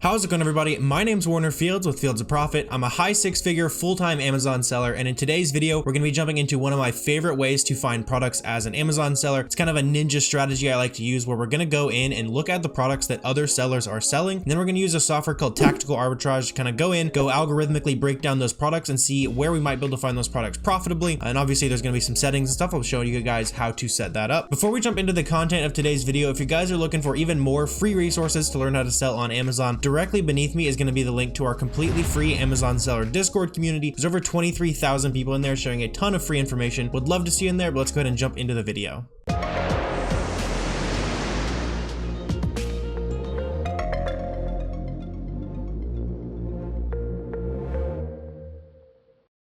How's it going, everybody? My name's Warner Fields with Fields of Profit. I'm a high six-figure full-time Amazon seller, and in today's video, we're going to be jumping into one of my favorite ways to find products as an Amazon seller. It's kind of a ninja strategy I like to use where we're going to go in and look at the products that other sellers are selling. And then we're going to use a software called Tactical Arbitrage to kind of go algorithmically break down those products and see where we might be able to find those products profitably. And obviously, there's going to be some settings and stuff. I'll show you guys how to set that up. Before we jump into the content of today's video, if you guys are looking for even more free resources to learn how to sell on Amazon, directly beneath me is going to be the link to our completely free Amazon seller Discord community. There's over 23,000 people in there sharing a ton of free information. Would love to see you in there, but let's go ahead and jump into the video.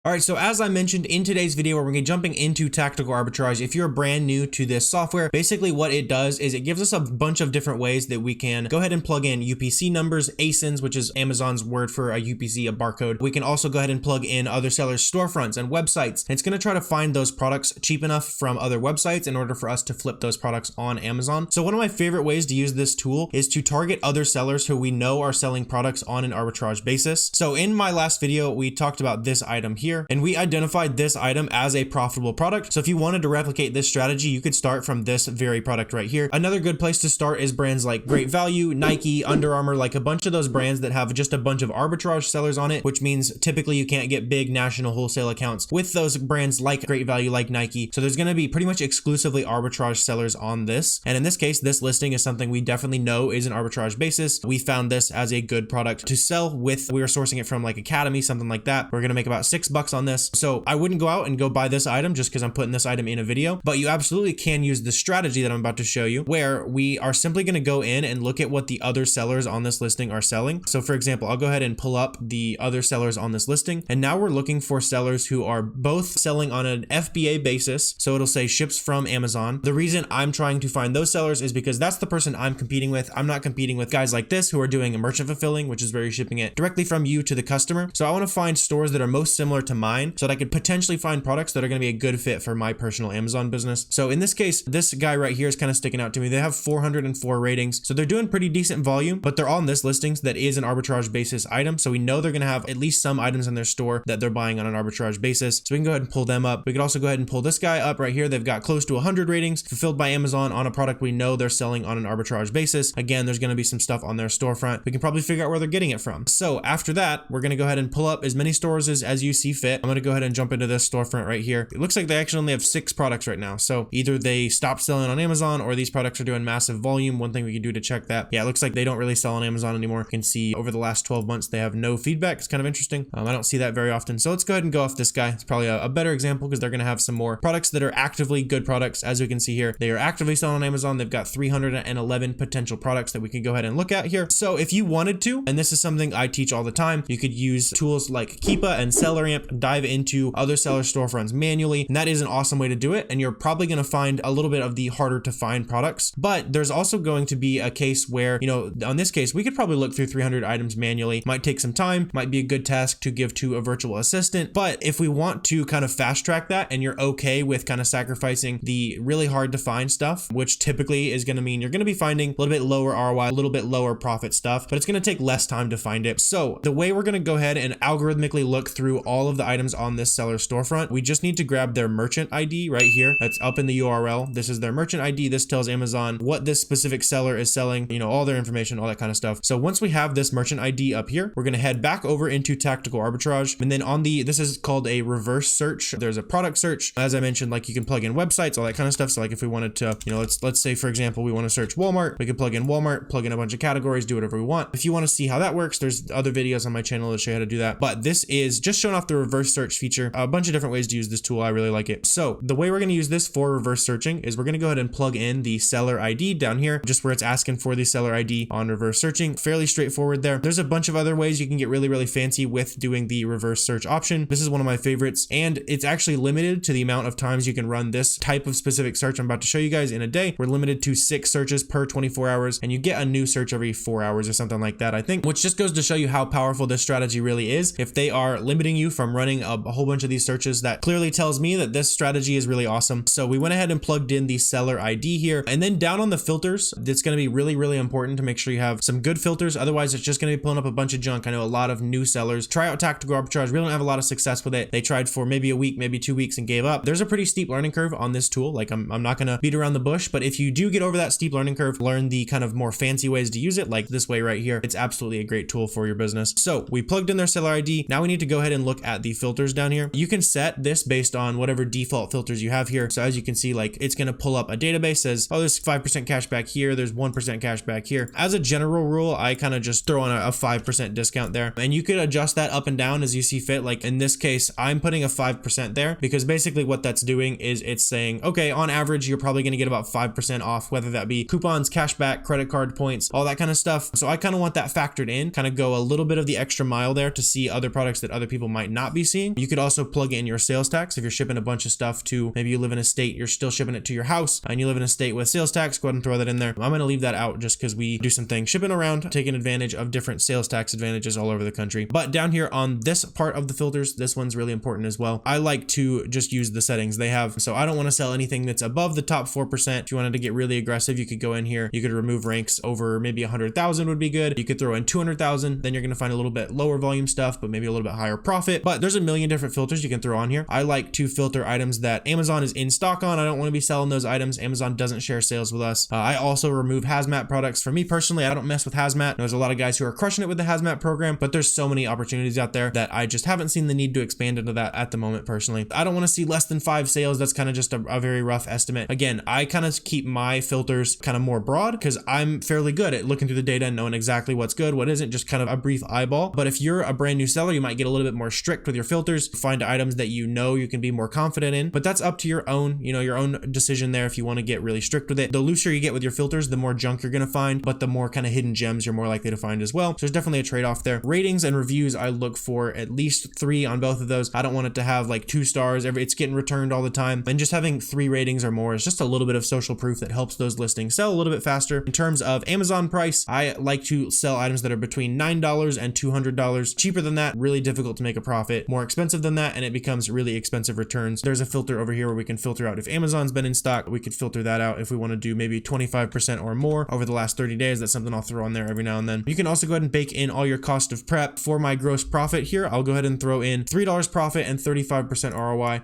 All right, so as I mentioned in today's video, we're going to be jumping into Tactical Arbitrage. If you're brand new to this software, basically what it does is it gives us a bunch of different ways that we can go ahead and plug in UPC numbers, ASINs, which is Amazon's word for a UPC, a barcode. We can also go ahead and plug in other sellers' storefronts and websites. And it's going to try to find those products cheap enough from other websites in order for us to flip those products on Amazon. So one of my favorite ways to use this tool is to target other sellers who we know are selling products on an arbitrage basis. So in my last video, we talked about this item here, and we identified this item as a profitable product. So if you wanted to replicate this strategy, you could start from this very product right here. Another good place to start is brands like Great Value, Nike, Under Armour, like a bunch of those brands that have just a bunch of arbitrage sellers on it, which means typically you can't get big national wholesale accounts with those brands like Great Value, like Nike. So there's going to be pretty much exclusively arbitrage sellers on this. And in this case, this listing is something we definitely know is an arbitrage basis. We found this as a good product to sell with. We were sourcing it from like Academy, something like that. We're going to make about $6 on this. So I wouldn't go out and go buy this item just because I'm putting this item in a video, but you absolutely can use the strategy that I'm about to show you, where we are simply going to go in and look at what the other sellers on this listing are selling. So for example, I'll go ahead and pull up the other sellers on this listing. And now we're looking for sellers who are both selling on an FBA basis. So it'll say ships from Amazon. The reason I'm trying to find those sellers is because that's the person I'm competing with. I'm not competing with guys like this who are doing a merchant fulfilling, which is where you're shipping it directly from you to the customer. So I want to find stores that are most similar to mine so that I could potentially find products that are going to be a good fit for my personal Amazon business. So in this case, this guy right here is kind of sticking out to me. They have 404 ratings. So they're doing pretty decent volume, but they're all on this listings that is an arbitrage basis item. So we know they're going to have at least some items in their store that they're buying on an arbitrage basis. So we can go ahead and pull them up. We could also go ahead and pull this guy up right here. They've got close to 100 ratings fulfilled by Amazon on a product we know they're selling on an arbitrage basis. Again, there's going to be some stuff on their storefront. We can probably figure out where they're getting it from. So after that, we're going to go ahead and pull up as many stores as you see fit. I'm going to go ahead and jump into this storefront right here. It looks like they actually only have 6 products right now. So either they stopped selling on Amazon or these products are doing massive volume. One thing we can do to check that. Yeah, it looks like they don't really sell on Amazon anymore. You can see over the last 12 months, they have no feedback. It's kind of interesting. I don't see that very often. So let's go ahead and go off this guy. It's probably a better example because they're going to have some more products that are actively good products. As we can see here, they are actively selling on Amazon. They've got 311 potential products that we can go ahead and look at here. So if you wanted to, and this is something I teach all the time, you could use tools like Keepa and SellerAmp, dive into other seller storefronts manually, and that is an awesome way to do it. And you're probably going to find a little bit of the harder to find products, but there's also going to be a case where, on this case, we could probably look through 300 items manually. Might take some time, might be a good task to give to a virtual assistant. But if we want to kind of fast track that and you're okay with kind of sacrificing the really hard to find stuff, which typically is going to mean you're going to be finding a little bit lower ROI, a little bit lower profit stuff, but it's going to take less time to find it. So the way we're going to go ahead and algorithmically look through all of the items on this seller storefront, we just need to grab their merchant ID right here. That's up in the URL. This is their merchant ID. This tells Amazon what this specific seller is selling, all their information, all that kind of stuff. So once we have this merchant ID up here, we're going to head back over into Tactical Arbitrage. And then this is called a reverse search. There's a product search. As I mentioned, like you can plug in websites, all that kind of stuff. So like if we wanted to, let's say for example, we want to search Walmart, we could plug in Walmart, plug in a bunch of categories, do whatever we want. If you want to see how that works, there's other videos on my channel that show you how to do that. But this is just showing off the reverse search feature. A bunch of different ways to use this tool. I really like it. So the way we're going to use this for reverse searching is we're going to go ahead and plug in the seller ID down here, just where it's asking for the seller ID on reverse searching. Fairly straightforward there. There's a bunch of other ways you can get really, really fancy with doing the reverse search option. This is one of my favorites, and it's actually limited to the amount of times you can run this type of specific search I'm about to show you guys in a day. We're limited to 6 searches per 24 hours, and you get a new search every 4 hours or something like that, I think, which just goes to show you how powerful this strategy really is. If they are limiting you from running a whole bunch of these searches, that clearly tells me that this strategy is really awesome. So we went ahead and plugged in the seller ID here, and then down on the filters, it's going to be really, really important to make sure you have some good filters. Otherwise, it's just going to be pulling up a bunch of junk. I know a lot of new sellers try out tactical arbitrage. We don't have a lot of success with it. They tried for maybe a week, maybe 2 weeks and gave up. There's a pretty steep learning curve on this tool. Like I'm not going to beat around the bush, but if you do get over that steep learning curve, learn the kind of more fancy ways to use it, like this way right here, it's absolutely a great tool for your business. So we plugged in their seller ID. Now we need to go ahead and look at the filters down here. You can set this based on whatever default filters you have here. So as you can see, like it's going to pull up a database, says, oh, there's 5% cash back here. There's 1% cash back here. As a general rule, I kind of just throw on a 5% discount there, and you could adjust that up and down as you see fit. Like in this case, I'm putting a 5% there because basically what that's doing is it's saying, okay, on average, you're probably going to get about 5% off, whether that be coupons, cashback, credit card points, all that kind of stuff. So I kind of want that factored in, kind of go a little bit of the extra mile there to see other products that other people might not be seeing. You could also plug in your sales tax. If you're shipping a bunch of stuff to, maybe you live in a state, you're still shipping it to your house and you live in a state with sales tax, go ahead and throw that in there. I'm going to leave that out just because we do some things shipping around, taking advantage of different sales tax advantages all over the country. But down here on this part of the filters, this one's really important as well. I like to just use the settings they have. So I don't want to sell anything that's above the top 4%. If you wanted to get really aggressive, you could go in here. You could remove ranks over maybe 100,000 would be good. You could throw in 200,000. Then you're going to find a little bit lower volume stuff, but maybe a little bit higher profit. But there's a million different filters you can throw on here. I like to filter items that Amazon is in stock on. I don't want to be selling those items. Amazon doesn't share sales with us. I also remove hazmat products. For me personally, I don't mess with hazmat. There's a lot of guys who are crushing it with the hazmat program, but there's so many opportunities out there that I just haven't seen the need to expand into that at the moment personally. I don't want to see less than 5 sales. That's kind of just a very rough estimate. Again, I kind of keep my filters kind of more broad because I'm fairly good at looking through the data and knowing exactly what's good, what isn't, just kind of a brief eyeball. But if you're a brand new seller, you might get a little bit more strict with your filters, find items that you know you can be more confident in, but that's up to your own, your own decision there if you want to get really strict with it. The looser you get with your filters, the more junk you're going to find, but the more kind of hidden gems you're more likely to find as well. So there's definitely a trade-off there. Ratings and reviews, I look for at least 3 on both of those. I don't want it to have like 2 stars, it's getting returned all the time. And just having 3 ratings or more is just a little bit of social proof that helps those listings sell a little bit faster. In terms of Amazon price, I like to sell items that are between $9 and $200. Cheaper than that, really difficult to make a profit. More expensive than that, and it becomes really expensive returns. There's a filter over here where we can filter out if Amazon's been in stock. We could filter that out if we want to do maybe 25% or more over the last 30 days. That's something I'll throw on there every now and then. You can also go ahead and bake in all your cost of prep. For my gross profit here, I'll go ahead and throw in $3 profit and 35% ROI.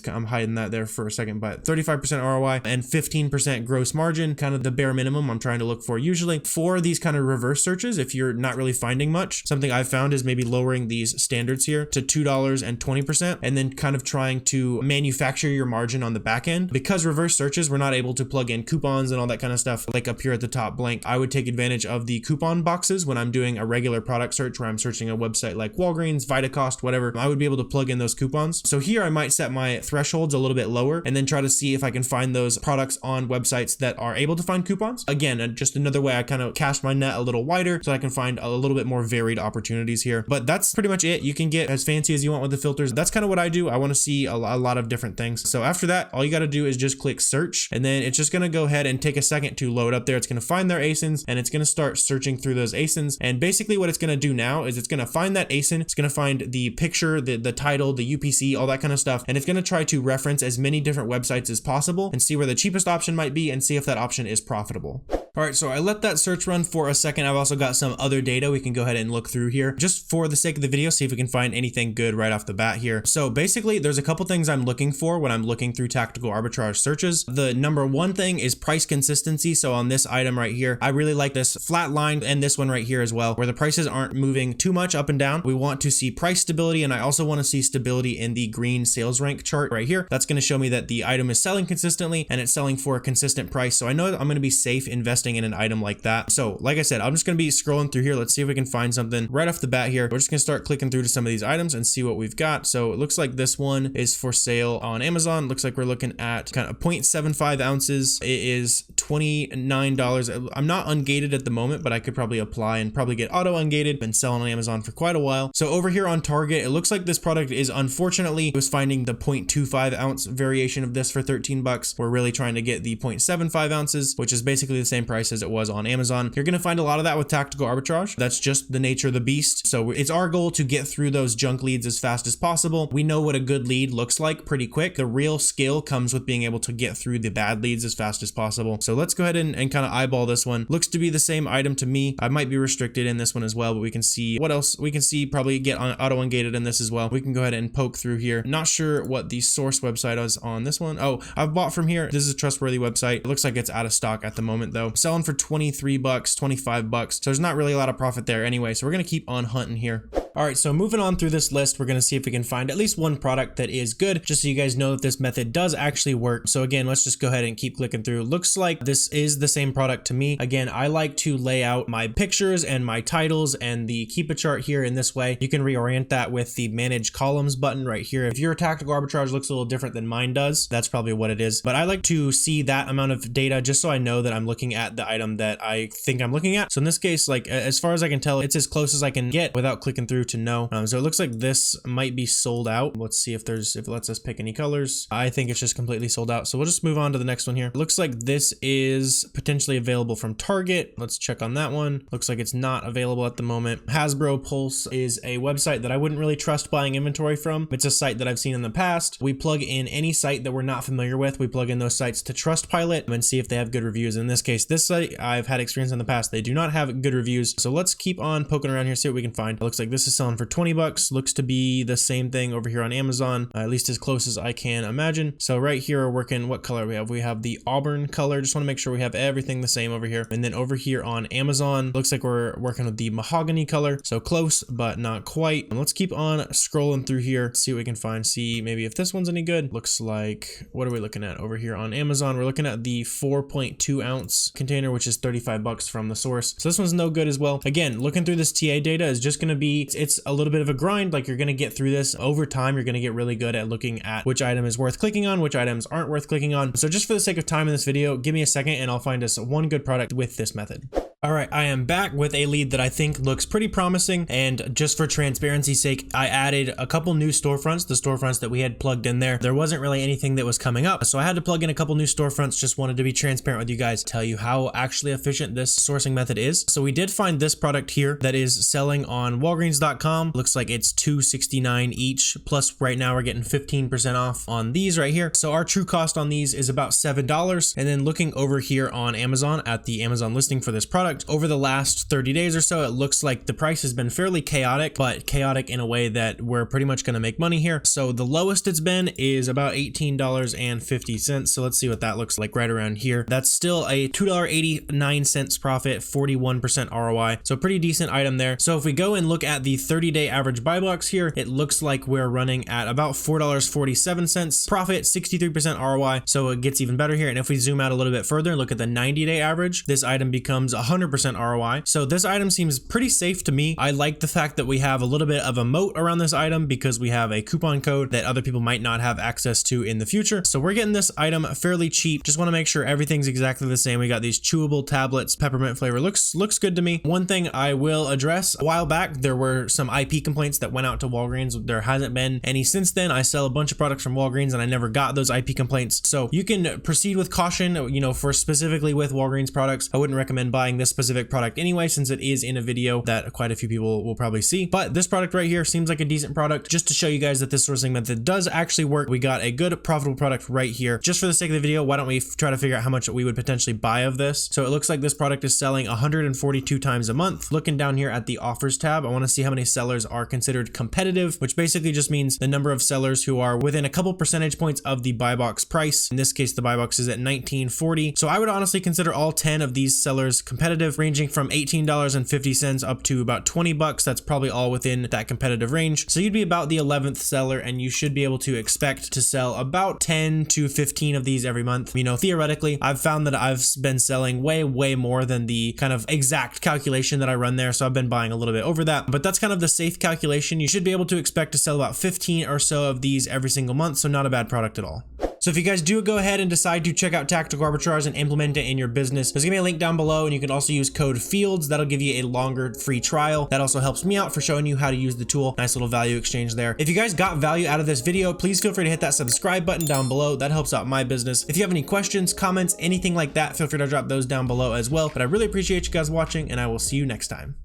I'm hiding that there for a second, but 35% ROI and 15% gross margin, kind of the bare minimum I'm trying to look for usually. For these kind of reverse searches, if you're not really finding much, something I've found is maybe lowering these standards here to $2 and 20%, and then kind of trying to manufacture your margin on the back end. Because reverse searches, we're not able to plug in coupons and all that kind of stuff like up here at the top blank. I would take advantage of the coupon boxes when I'm doing a regular product search where I'm searching a website like Walgreens, VitaCost, whatever. I would be able to plug in those coupons. So here I might set my thresholds a little bit lower and then try to see if I can find those products on websites that are able to find coupons. Again, just another way I kind of cast my net a little wider so I can find a little bit more varied opportunities here. But that's pretty much it. You can get as fancy as you want with the filters. That's kind of what I do. I want to see a lot of different things. So after that, all you got to do is just click search, and then it's just going to go ahead and take a second to load up there. It's going to find their ASINs and it's going to start searching through those ASINs. And basically what it's going to do now is it's going to find that ASIN. It's going to find the picture, the title, the UPC, all that kind of stuff. And it's going to try to reference as many different websites as possible and see where the cheapest option might be and see if that option is profitable. All right, so I let that search run for a second. I've also got some other data we can go ahead and look through here just for the sake of the video, see if we can find anything good right off the bat here. So basically there's a couple things I'm looking for when I'm looking through tactical arbitrage searches. The number one thing is price consistency. So on this item right here, I really like this flat line and this one right here as well, where the prices aren't moving too much up and down. We want to see price stability, and I also want to see stability in the green sales rank chart right here. That's going to show me that the item is selling consistently and it's selling for a consistent price. So I know that I'm going to be safe investing in an item like that. So like I said, I'm just going to be scrolling through here. Let's see if we can find something right off the bat here. We're just going to start clicking through to some of these items and see what we've got. So it looks like this one is for sale on Amazon. Looks like we're looking at kind of 0.75 ounces. It is $29. I'm not ungated at the moment, but I could probably apply and probably get auto ungated. Been selling on Amazon for quite a while. So over here on Target, it looks like this product is unfortunately was finding the 0.25 ounce variation of this for $13. We're really trying to get the 0.75 ounces, which is basically the same price as it was on Amazon. You're going to find a lot of that with tactical arbitrage. That's just the nature of the beast. So it's our goal to get through those junk leads as fast as possible. We know what a good lead looks like pretty quick. The real skill comes with being able to get through the bad leads as fast as possible. So let's go ahead and kind of eyeball this one. Looks to be the same item to me. I might be restricted in this one as well, but we can see what else we can see. Probably get on auto ungated in this as well. We can go ahead and poke through here. Not sure what the source website is on this one. Oh, I've bought from here. This is a trustworthy website. It looks like it's out of stock at the moment though. Selling for 23 bucks, 25 bucks. So there's not really a lot of profit there anyway. So we're going to keep on hunting here. All right, so moving on through this list, we're going to see if we can find at least one product that is good, just so you guys know that this method does actually work. So again, let's just go ahead and keep clicking through. Looks like this is the same product to me. Again, I like to lay out my pictures and my titles and the keep a chart here in this way. You can reorient that with the manage columns button right here. If your tactical arbitrage looks a little different than mine does, that's probably what it is. But I like to see that amount of data just so I know that I'm looking at the item that I think I'm looking at. So in this case, like as far as I can tell, it's as close as I can get without clicking through to know. So it looks like this might be sold out. Let's see if it lets us pick any colors. I think it's just completely sold out. So we'll just move on to the next one here. It looks like this is potentially available from Target. Let's check on that one. Looks like it's not available at the moment. Hasbro Pulse is a website that I wouldn't really trust buying inventory from. It's a site that I've seen in the past. We plug in any site that we're not familiar with. We plug in those sites to Trustpilot and see if they have good reviews. In this case, this site, I've had experience in the past. They do not have good reviews. So let's keep on poking around here, see what we can find. It looks like this is selling for 20 bucks. Looks to be the same thing over here on Amazon, at least as close as I can imagine. So right here we're working, what color we have? We have the auburn color. Just want to make sure we have everything the same over here. And then over here on Amazon, looks like we're working with the mahogany color. So close, but not quite. And let's keep on scrolling through here, see what we can find. See maybe if this one's any good. Looks like, what are we looking at over here on Amazon? We're looking at the 4.2 ounce container, which is 35 bucks from the source. So this one's no good as well. Again, looking through this TA data is just going to be, it's a little bit of a grind. Like you're going to get through this over time. You're going to get really good at looking at which item is worth clicking on, which items aren't worth clicking on. So just for the sake of time in this video, give me a second and I'll find us one good product with this method. All right, I am back with a lead that I think looks pretty promising, and just for transparency's sake, I added a couple new storefronts, the storefronts that we had plugged in there. There wasn't really anything that was coming up, so I had to plug in a couple new storefronts. Just wanted to be transparent with you guys, tell you how actually efficient this sourcing method is. So we did find this product here that is selling on Walgreens.com. Looks like it's $2.69 each, plus right now we're getting 15% off on these right here. So our true cost on these is about $7. And then looking over here on Amazon at the Amazon listing for this product, over the last 30 days or so, it looks like the price has been fairly chaotic, but chaotic in a way that we're pretty much going to make money here. So the lowest it's been is about $18.50. So let's see what that looks like right around here. That's still a $2.89 profit, 41% ROI. So pretty decent item there. So if we go and look at the 30-day average buy box here, it looks like we're running at about $4.47 profit, 63% ROI. So it gets even better here. And if we zoom out a little bit further and look at the 90-day average, this item becomes 100% ROI. So this item seems pretty safe to me. I like the fact that we have a little bit of a moat around this item because we have a coupon code that other people might not have access to in the future. So we're getting this item fairly cheap. Just want to make sure everything's exactly the same. We got these chewable tablets, peppermint flavor. Looks good to me. One thing I will address, a while back, there were some IP complaints that went out to Walgreens. There hasn't been any since then. I sell a bunch of products from Walgreens and I never got those IP complaints. So you can proceed with caution, you know, for specifically with Walgreens products. I wouldn't recommend buying this specific product anyway, since it is in a video that quite a few people will probably see. But this product right here seems like a decent product. Just to show you guys that this sourcing method does actually work, we got a good profitable product right here. Just for the sake of the video, why don't we try to figure out how much we would potentially buy of this? So it looks like this product is selling 142 times a month. Looking down here at the offers tab, I want to see how many sellers are considered competitive, which basically just means the number of sellers who are within a couple percentage points of the buy box price. In this case, the buy box is at $19.40. So I would honestly consider all 10 of these sellers competitive, ranging from $18.50 up to about 20 bucks. That's probably all within that competitive range. So you'd be about the 11th seller and you should be able to expect to sell about 10 to 15 of these every month. You know, theoretically, I've found that I've been selling way more than the kind of exact calculation that I run there. So I've been buying a little bit over that, but that's kind of the safe calculation. You should be able to expect to sell about 15 or so of these every single month. So not a bad product at all. So if you guys do go ahead and decide to check out Tactical Arbitrage and implement it in your business, there's gonna be a link down below, and you can also use code FIELDS. That'll give you a longer free trial. That also helps me out for showing you how to use the tool. Nice little value exchange there. If you guys got value out of this video, please feel free to hit that subscribe button down below. That helps out my business. If you have any questions, comments, anything like that, feel free to drop those down below as well. But I really appreciate you guys watching, and I will see you next time.